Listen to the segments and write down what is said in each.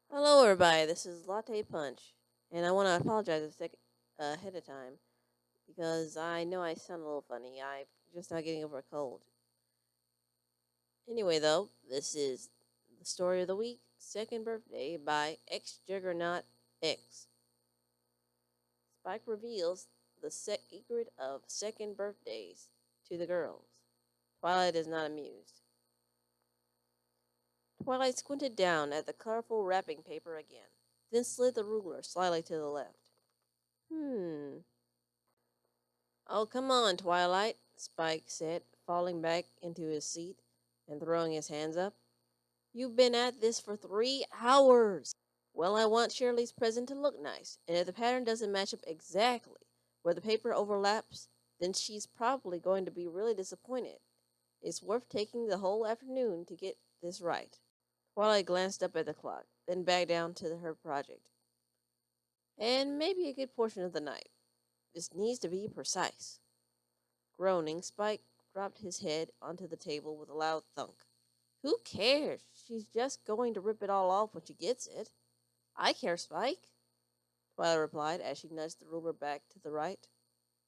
Hello, everybody. This is Latte Punch, and I want to apologize ahead of time because I know I sound a little funny. I'm just not getting over a cold. Anyway, though, this is the story of the week, Second Birthday by X Juggernaut X. Spike reveals the secret of second birthdays to the girls. Twilight is not amused. Twilight squinted down at the colorful wrapping paper again, then slid the ruler slightly to the left. Hmm. Oh, come on, Twilight, Spike said, falling back into his seat and throwing his hands up. You've been at this for 3 hours. Well, I want Shirley's present to look nice, and if the pattern doesn't match up exactly where the paper overlaps, then she's probably going to be really disappointed. It's worth taking the whole afternoon to get this right. Twilight glanced up at the clock, then back down to her project. And maybe a good portion of the night. This needs to be precise. Groaning, Spike dropped his head onto the table with a loud thunk. Who cares? She's just going to rip it all off when she gets it. I care, Spike, Twilight replied as she nudged the ruler back to the right.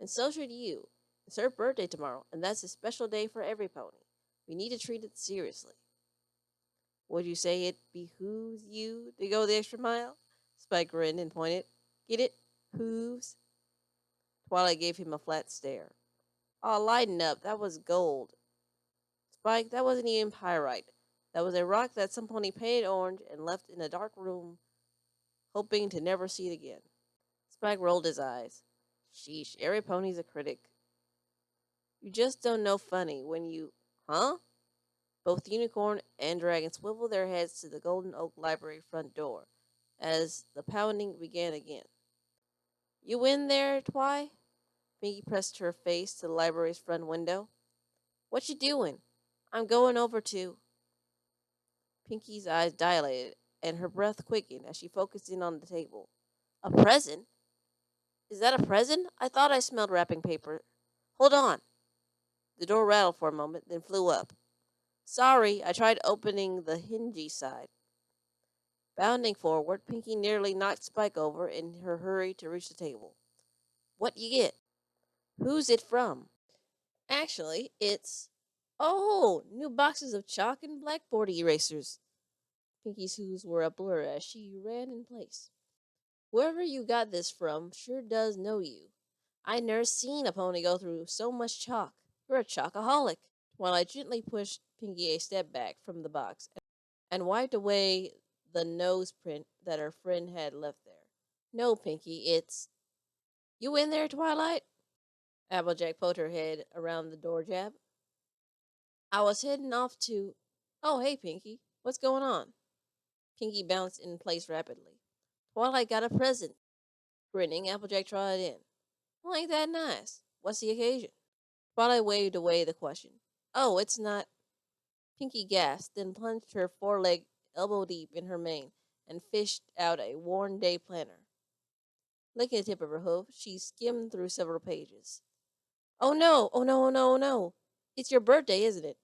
And so should you. It's her birthday tomorrow, and that's a special day for every pony. We need to treat it seriously. Would you say it behooves you to go the extra mile? Spike grinned and pointed. Get it? Hooves? Twilight gave him a flat stare. Oh, lighten up. That was gold. Spike, that wasn't even pyrite. That was a rock that some pony painted orange and left in a dark room, hoping to never see it again. Spike rolled his eyes. Sheesh, every pony's a critic. You just don't know funny when you. Huh? Both Unicorn and Dragon swiveled their heads to the Golden Oak Library front door as the pounding began again. You in there, Twy? Pinky pressed her face to the library's front window. What you doing? I'm going over to. Pinky's eyes dilated and her breath quickened as she focused in on the table. A present? Is that a present? I thought I smelled wrapping paper. Hold on. The door rattled for a moment, then flew up. Sorry, I tried opening the hingy side. Bounding forward, Pinky nearly knocked Spike over in her hurry to reach the table. What you get? Who's it from? Actually, it's. Oh, new boxes of chalk and blackboard erasers. Pinky's hooves were a blur as she ran in place. Whoever you got this from sure does know you. I never seen a pony go through so much chalk. You're a chalkaholic. While I gently pushed Pinky a step back from the box and wiped away the nose print that her friend had left there. No, Pinky, it's. You in there, Twilight? Applejack poked her head around the door jab. I was heading off to. Oh, hey, Pinky. What's going on? Pinky bounced in place rapidly. Twilight got a present. Grinning, Applejack trotted in. Well, ain't that nice? What's the occasion? Twilight waved away the question. Oh, it's not. Pinky gasped, then plunged her foreleg elbow deep in her mane and fished out a worn day planner. Licking the tip of her hoof, she skimmed through several pages. Oh no, oh no, oh no, oh no. It's your birthday, isn't it?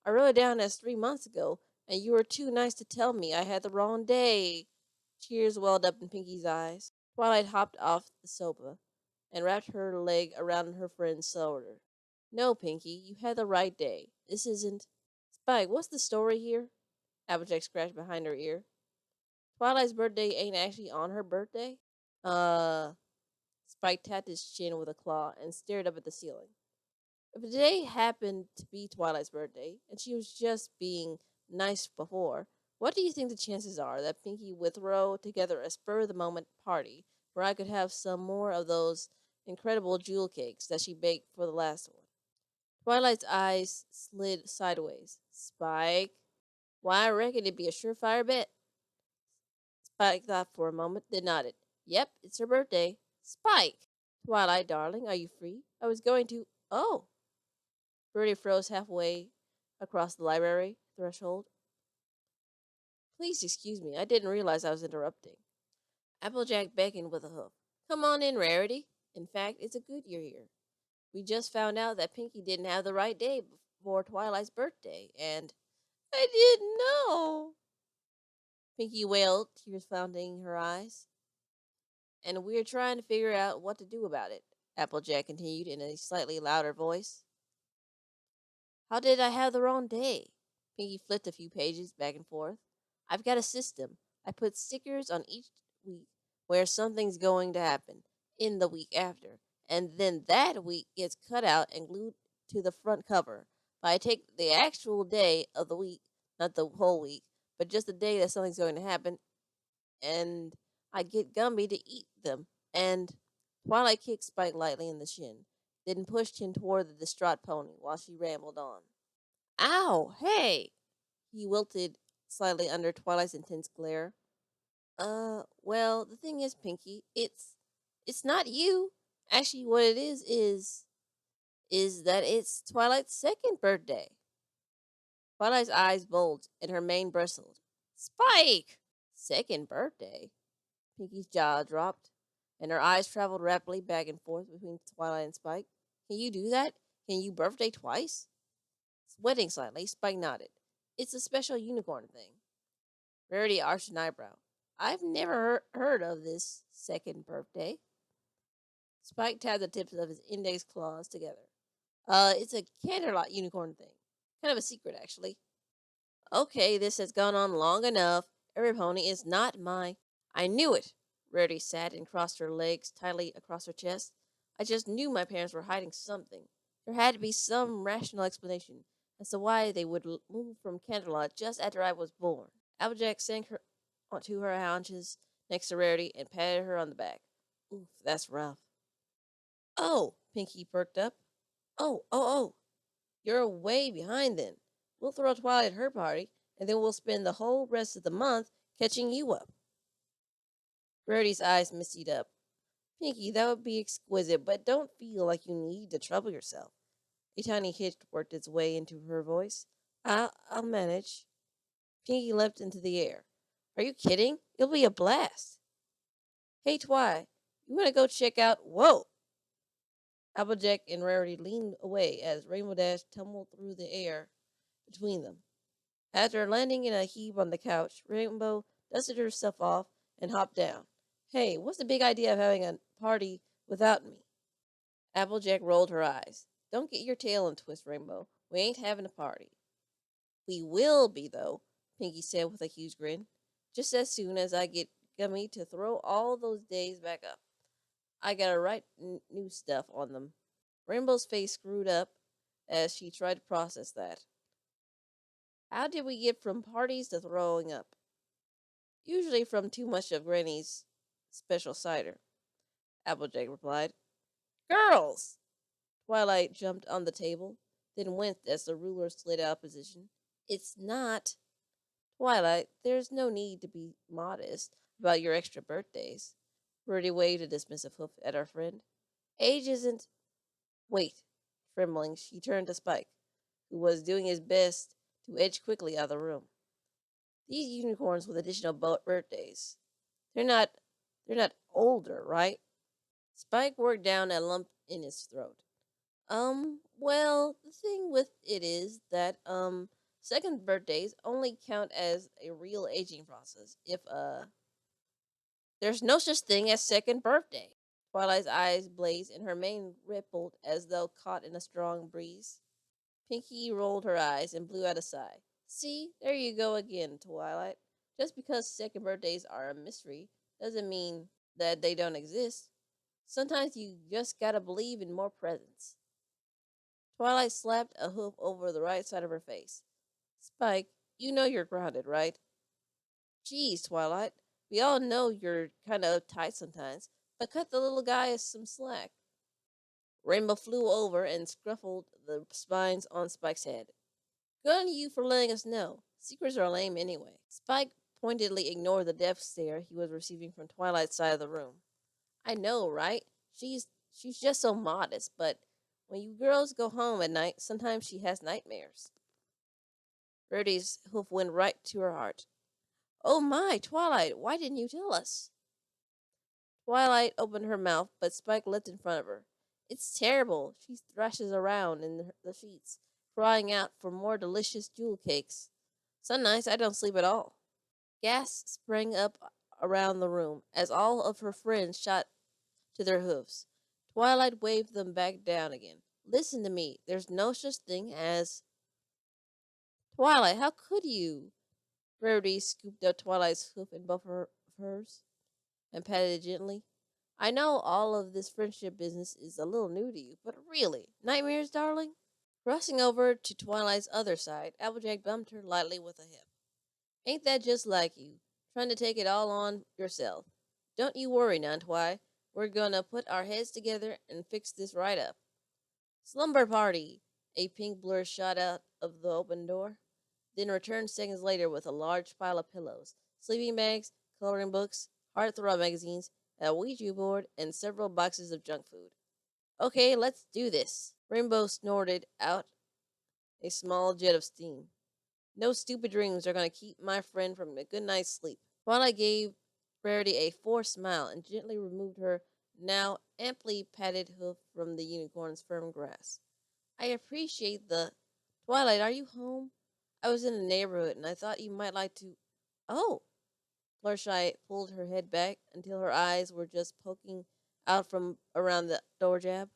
I wrote it down as 3 months ago, and you were too nice to tell me I had the wrong day. Tears welled up in Pinky's eyes. Twilight hopped off the sofa and wrapped her leg around her friend's shoulder. No, Pinky, you had the right day. This isn't. Spike, what's the story here? Applejack scratched behind her ear. Twilight's birthday ain't actually on her birthday? Uh. Spike tapped his chin with a claw and stared up at the ceiling. If today happened to be Twilight's birthday, and she was just being nice before, what do you think the chances are that Pinky would throw together a spur of the moment party where I could have some more of those incredible jewel cakes that she baked for the last one? Twilight's eyes slid sideways. Spike? Why, I reckon it'd be a surefire bet. Spike thought for a moment, then nodded. Yep, it's her birthday. Spike! Twilight, darling, are you free? I was going to. Oh! Bertie froze halfway across the library threshold. Please excuse me, I didn't realize I was interrupting. Applejack beckoned with a hoof. Come on in, Rarity. In fact, it's a good you're here. We just found out that Pinky didn't have the right day before Twilight's birthday, and I didn't know. Pinky wailed, tears fountain in her eyes. And we're trying to figure out what to do about it, Applejack continued in a slightly louder voice. How did I have the wrong day? Pinky flipped a few pages back and forth. I've got a system. I put stickers on each week where something's going to happen in the week after, and then that week gets cut out and glued to the front cover. But I take the actual day of the week, not the whole week, but just the day that something's going to happen, and I get Gumby to eat them. And Twilight kicked Spike lightly in the shin, then pushed him toward the distraught pony while she rambled on. Ow, hey! He wilted slightly under Twilight's intense glare. Well, the thing is, Pinky, it's not you. Actually, what it is that it's Twilight's second birthday. Twilight's eyes bulged and her mane bristled. Spike! Second birthday? Pinky's jaw dropped, and her eyes traveled rapidly back and forth between Twilight and Spike. Can you do that? Can you birthday twice? Sweating slightly, Spike nodded. It's a special unicorn thing. Rarity arched an eyebrow. I've never heard of this second birthday. Spike tapped the tips of his index claws together. It's a Canterlot unicorn thing. Kind of a secret, actually. Okay, this has gone on long enough. Every pony is not my... I knew it. Rarity sat and crossed her legs tightly across her chest. I just knew my parents were hiding something. There had to be some rational explanation as to why they would move from Canterlot just after I was born. Applejack sank her onto her haunches next to Rarity and patted her on the back. Oof, that's rough. Oh, Pinky perked up. Oh. You're way behind then. We'll throw Twilight at her party, and then we'll spend the whole rest of the month catching you up. Rarity's eyes misted up. Pinky, that would be exquisite, but don't feel like you need to trouble yourself. A tiny hitch worked its way into her voice. I'll manage. Pinky leapt into the air. Are you kidding? It'll be a blast. Hey, Twi, you want to go check out... Whoa! Applejack and Rarity leaned away as Rainbow Dash tumbled through the air between them. After landing in a heap on the couch, Rainbow dusted herself off and hopped down. Hey, what's the big idea of having a party without me? Applejack rolled her eyes. Don't get your tail in a twist, Rainbow. We ain't having a party. We will be, though, Pinky said with a huge grin. Just as soon as I get Gummy to throw all those days back up. I gotta write new stuff on them. Rainbow's face screwed up as she tried to process that. How did we get from parties to throwing up? Usually from too much of Granny's special cider, Applejack replied. Girls! Twilight jumped on the table, then winced as the ruler slid out of position. It's not. Twilight, there's no need to be modest about your extra birthdays. Rarity waved a dismissive hoof at our friend. Age isn't... Wait. Trembling, she turned to Spike, who was doing his best to edge quickly out of the room. These unicorns with additional birthdays. They're not older, right? Spike worked down a lump in his throat. Well, the thing with it is that, second birthdays only count as a real aging process if, there's no such thing as second birthday. Twilight's eyes blazed and her mane rippled as though caught in a strong breeze. Pinky rolled her eyes and blew out a sigh. See, there you go again, Twilight. Just because second birthdays are a mystery doesn't mean that they don't exist. Sometimes you just gotta believe in more presents. Twilight slapped a hoof over the right side of her face. Spike, you know you're grounded, right? Geez, Twilight, we all know you're kind of uptight sometimes, but cut the little guy some slack. Rainbow flew over and scruffled the spines on Spike's head. Good on you for letting us know. Secrets are lame anyway. Spike pointedly ignored the death stare he was receiving from Twilight's side of the room. I know, right? She's just so modest, but when you girls go home at night, sometimes she has nightmares. Rarity's hoof went right to her heart. Oh my, Twilight, why didn't you tell us? Twilight opened her mouth, but Spike leapt in front of her. It's terrible. She thrashes around in the sheets, crying out for more delicious jewel cakes. Some nights I don't sleep at all. Gas sprang up around the room as all of her friends shot to their hoofs. Twilight waved them back down again. Listen to me. There's no such thing as Twilight. How could you? Rarity scooped up Twilight's hoof in both of hers and patted it gently. I know all of this friendship business is a little new to you, but really, nightmares, darling? Crossing over to Twilight's other side, Applejack bumped her lightly with a hip. Ain't that just like you? Trying to take it all on yourself. Don't you worry none, Twi. We're gonna put our heads together and fix this right up. Slumber party! A pink blur shot out of the open door, then returned seconds later with a large pile of pillows, sleeping bags, coloring books, heartthrob magazines, a Ouija board, and several boxes of junk food. Okay, let's do this. Rainbow snorted out a small jet of steam. No stupid dreams are going to keep my friend from a good night's sleep. Twilight gave Rarity a forced smile and gently removed her now amply padded hoof from the unicorn's firm grasp. I appreciate the. Twilight, are you home? I was in the neighborhood and I thought you might like to. Oh! Fluttershy pulled her head back until her eyes were just poking out from around the door jab.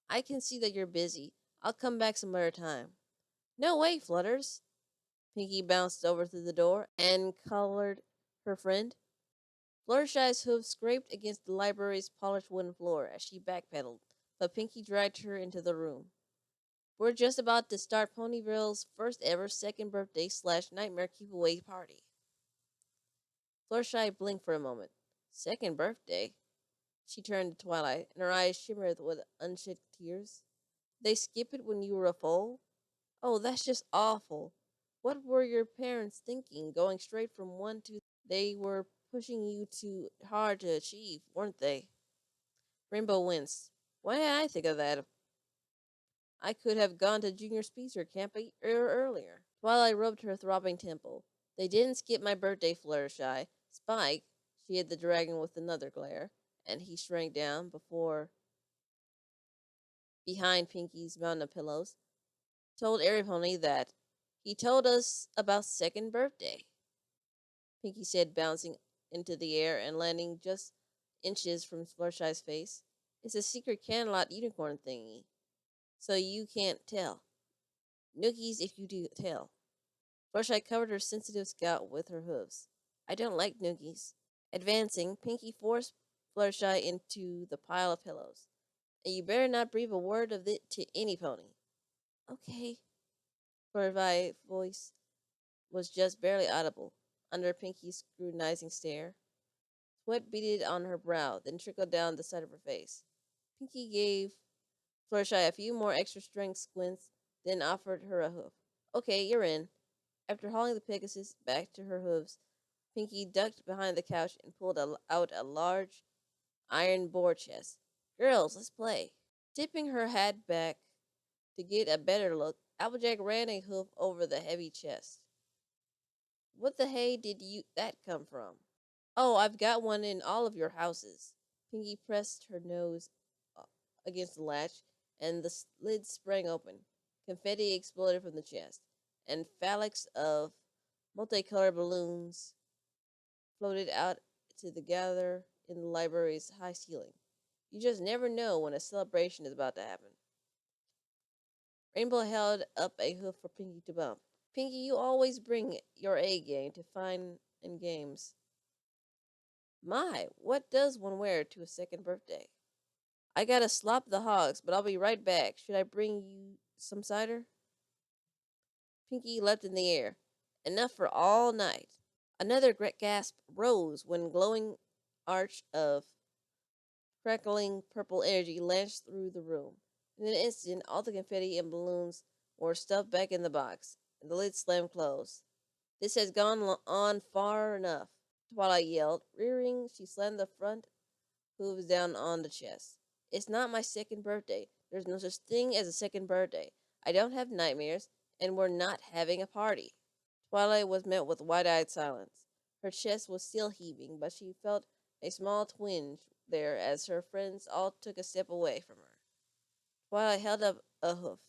I can see that you're busy. I'll come back some other time. No way, Flutters. Pinky bounced over through the door and collared her friend. Fluttershy's hooves scraped against the library's polished wooden floor as she backpedaled, but Pinky dragged her into the room. We're just about to start Ponyville's first ever second birthday / nightmare keep away party. Fluttershy blinked for a moment. Second birthday? She turned to Twilight, and her eyes shimmered with unshed tears. They skip it when you were a foal? Oh, that's just awful. What were your parents thinking, going straight from one to... They were pushing you too hard to achieve, weren't they? Rainbow winced. Why did I think of that? I could have gone to Junior Speedster Camp earlier. Twilight rubbed her throbbing temple. They didn't skip my birthday, Fluttershy. Spike, she hit the dragon with another glare, and he shrank down behind Pinky's mountain of pillows, told Airy Pony that he told us about second birthday. Pinky said, bouncing into the air and landing just inches from Fluttershy's face. It's a secret Canterlot unicorn thingy, so you can't tell. Nookies if you do tell. Fluttershy covered her sensitive scalp with her hooves. I don't like noogies. Advancing, Pinky forced Fluttershy into the pile of pillows. And you better not breathe a word of it to any pony. Okay. Fluttershy's voice was just barely audible under Pinky's scrutinizing stare. Sweat beaded on her brow, then trickled down the side of her face. Pinky gave Fluttershy a few more extra strength squints, then offered her a hoof. Okay, you're in. After hauling the Pegasus back to her hooves, Pinky ducked behind the couch and pulled out a large iron board chest. Girls, let's play. Tipping her hat back to get a better look, Applejack ran a hoof over the heavy chest. What the hay did that come from? Oh, I've got one in all of your houses. Pinky pressed her nose against the latch, and the lid sprang open. Confetti exploded from the chest, and phalanx of multicolored balloons floated out to the gather in the library's high ceiling. You just never know when a celebration is about to happen. Rainbow held up a hoof for Pinky to bump. Pinky, you always bring your A game to fun and games. My, what does one wear to a second birthday? I gotta slop the hogs, but I'll be right back. Should I bring you some cider? Pinky leapt in the air. Enough for all night. Another great gasp rose when glowing arch of crackling purple energy lanced through the room. In an instant, all the confetti and balloons were stuffed back in the box, and the lid slammed closed. This has gone on far enough, Twilight yelled. Rearing, she slammed the front hooves down on the chest. It's not my second birthday. There's no such thing as a second birthday. I don't have nightmares, and we're not having a party. Twilight was met with wide-eyed silence. Her chest was still heaving, but she felt a small twinge there as her friends all took a step away from her. Twilight held up a hoof.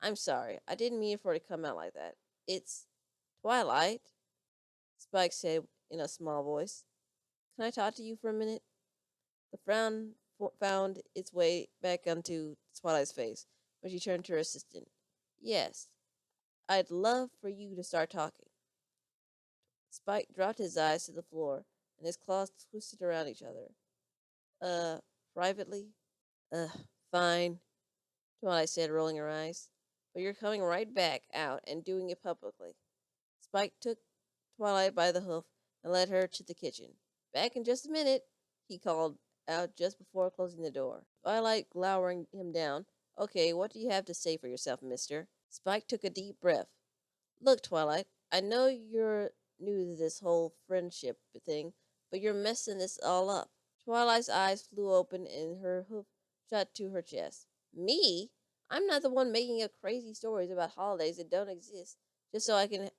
I'm sorry. I didn't mean for it to come out like that. It's Twilight. Spike said in a small voice. Can I talk to you for a minute? The frown found its way back onto Twilight's face when she turned to her assistant. Yes, I'd love for you to start talking. Spike dropped his eyes to the floor and his claws twisted around each other. Uh, privately? Fine, Twilight said, rolling her eyes. But you're coming right back out and doing it publicly. Spike took Twilight by the hoof and led her to the kitchen. Back in just a minute, he called out just before closing the door. Twilight glowering him down. Okay, what do you have to say for yourself, mister? Spike took a deep breath. Look, Twilight, I know you're new to this whole friendship thing, but you're messing this all up. Twilight's eyes flew open and her hoof shut to her chest. Me? I'm not the one making up crazy stories about holidays that don't exist just so I can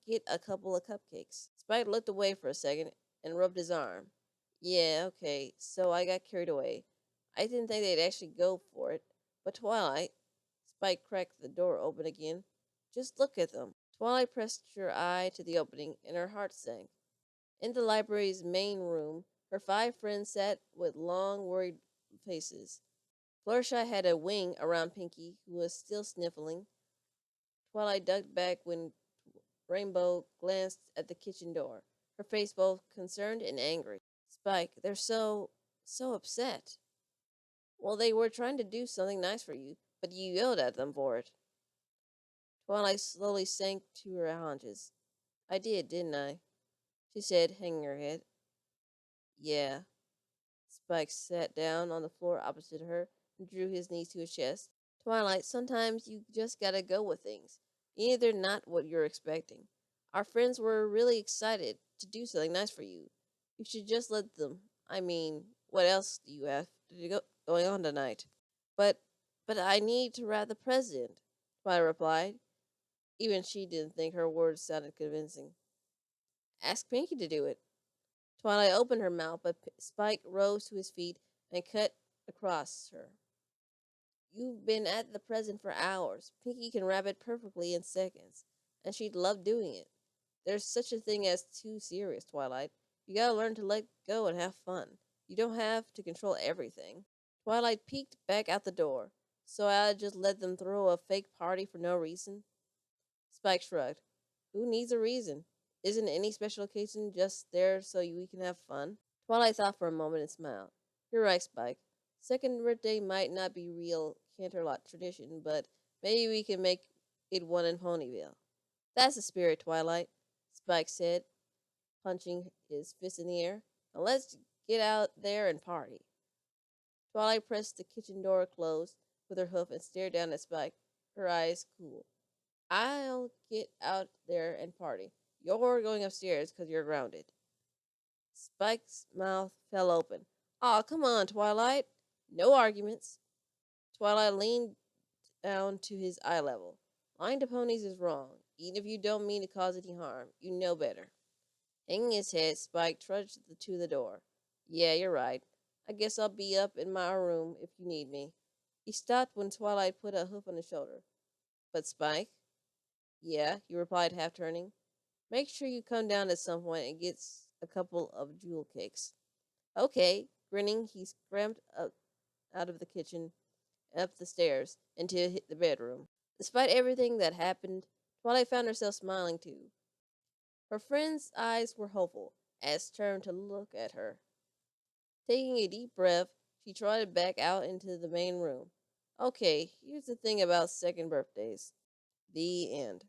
get a couple of cupcakes. Spike looked away for a second and rubbed his arm. Yeah, okay, so I got carried away. I didn't think they'd actually go for it. But Twilight, Spike cracked the door open again. Just look at them. Twilight pressed her eye to the opening and her heart sank. In the library's main room, her 5 friends sat with long, worried faces. Fluttershy had a wing around Pinkie, who was still sniffling. Twilight ducked back when Rainbow glanced at the kitchen door, her face both concerned and angry. Spike, they're so upset. Well, they were trying to do something nice for you, but you yelled at them for it. Twilight slowly sank to her haunches. I did, didn't I? She said, hanging her head. Yeah. Spike sat down on the floor opposite her and drew his knees to his chest. Twilight, sometimes you just gotta go with things, even if they're not what you're expecting. Our friends were really excited to do something nice for you. You should just let them. I mean, what else do you have going on tonight? But, but I need to rat the president, Twilight replied. Even she didn't think her words sounded convincing. Ask Pinkie to do it. Twilight opened her mouth, but Spike rose to his feet and cut across her. You've been at the present for hours. Pinkie can wrap it perfectly in seconds, and she'd love doing it. There's such a thing as too serious, Twilight. You gotta learn to let go and have fun. You don't have to control everything. Twilight peeked back out the door. So I just let them throw a fake party for no reason? Spike shrugged. Who needs a reason? Isn't any special occasion just there so we can have fun? Twilight thought for a moment and smiled. You're right, Spike. Second birthday might not be real Canterlot tradition, but maybe we can make it one in Ponyville. That's the spirit, Twilight, Spike said, punching his fist in the air. Now let's get out there and party. Twilight pressed the kitchen door closed with her hoof and stared down at Spike, her eyes cool. I'll get out there and party. You're going upstairs because you're grounded. Spike's mouth fell open. Aw, come on, Twilight. No arguments. Twilight leaned down to his eye level. Lying to ponies is wrong, even if you don't mean to cause any harm. You know better. Hanging his head, Spike trudged to the door. Yeah, you're right. I guess I'll be up in my room if you need me. He stopped when Twilight put a hoof on his shoulder. But Spike? Yeah, he replied, half turning. Make sure you come down at some point and get a couple of jewel cakes. Okay. Grinning, he scrambled up out of the kitchen, up the stairs, into the bedroom. Despite everything that happened, Twilight found herself smiling too. Her friend's eyes were hopeful as turned to look at her. Taking a deep breath, she trotted back out into the main room. Okay, here's the thing about second birthdays. The end.